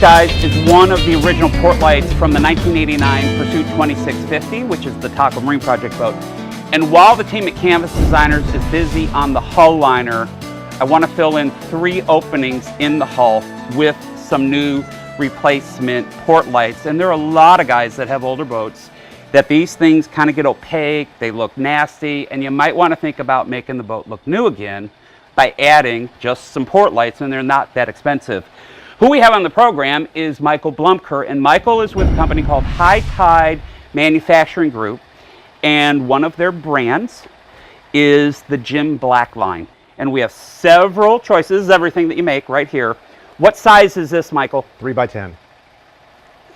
guys, is one of the original Portlights from the 1989 Pursuit 2650, which is the Taco Marine Project boat. And while the team at Canvas Designers is busy on the hull liner, I want to fill in 3 openings in the hull with some new replacement Portlights. And there are a lot of guys that have older boats that these things kind of get opaque, they look nasty, and you might want to think about making the boat look new again by adding just some Portlights, and they're not that expensive. Who we have on the program is Michael Blumker, and Michael is with a company called High Tide Manufacturing Group, and one of their brands is the Jim Black line. And we have several choices, everything that you make right here. What size is this, Michael? 3x10,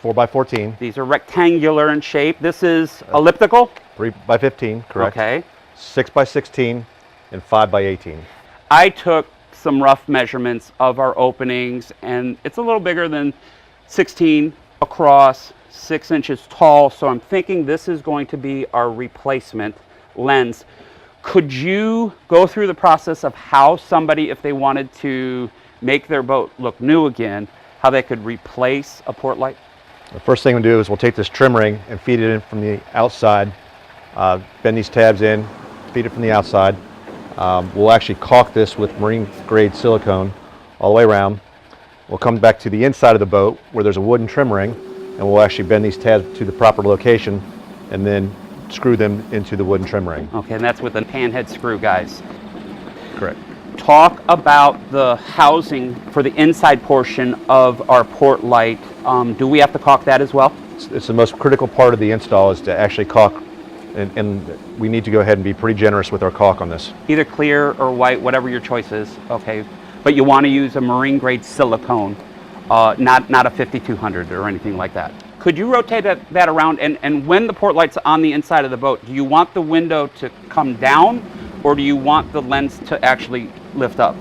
4x14. These are rectangular in shape. This is elliptical? 3x15, correct. Okay. 6x16 and 5x18. I took some rough measurements of our openings, and it's a little bigger than 16 across, 6 inches tall, so I'm thinking this is going to be our replacement lens. Could you go through the process of how somebody, if they wanted to make their boat look new again, how they could replace a Portlight? The first thing we'll do is we'll take this trim ring and feed it in from the outside, bend these tabs in, feed it from the outside. We'll actually caulk this with marine grade silicone all the way around. We'll come back to the inside of the boat where there's a wooden trim ring, and we'll actually bend these tabs to the proper location and then screw them into the wooden trim ring. Okay, and that's with a panhead screw, guys. Correct. Talk about the housing for the inside portion of our Portlight. Do we have to caulk that as well? It's the most critical part of the install is to actually caulk, and we need to go ahead and be pretty generous with our caulk on this. Either clear or white, whatever your choice is, okay. But you want to use a marine grade silicone, not a 5200 or anything like that. Could you rotate that around, and when the Portlight's on the inside of the boat, do you want the window to come down, or do you want the lens to actually lift up?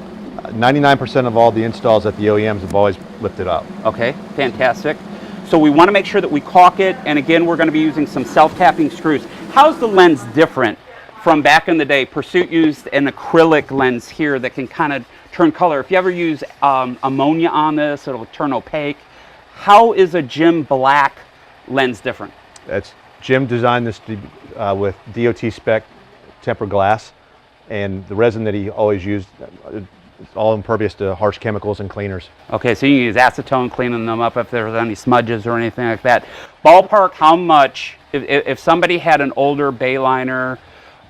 99% of all the installs at the OEMs have always lifted up. Okay, fantastic. So we want to make sure that we caulk it, and again, we're going to be using some self-tapping screws. How's the lens different from back in the day? Pursuit used an acrylic lens here that can kind of turn color. If you ever use ammonia on this, it'll turn opaque. How is a Jim Black lens different? Jim designed this to, with DOT spec tempered glass, and the resin that he always used is all impervious to harsh chemicals and cleaners. Okay, so you can use acetone cleaning them up if there's any smudges or anything like that. Ballpark, how much, if somebody had an older Bayliner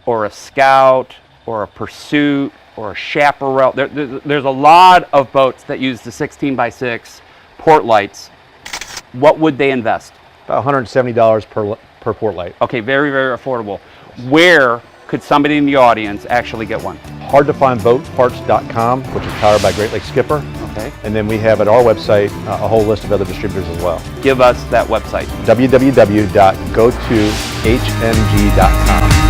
or a Scout or a Pursuit or a Chaparral, there's a lot of boats that use the 16x6 Portlights. What would they invest? About $170 per Portlight. Okay, very, very affordable. Where could somebody in the audience actually get one? Hardtofindboatparts.com, which is powered by Great Lakes Skipper. Okay. And then we have at our website a whole list of other distributors as well. Give us that website. www.go2hmg.com.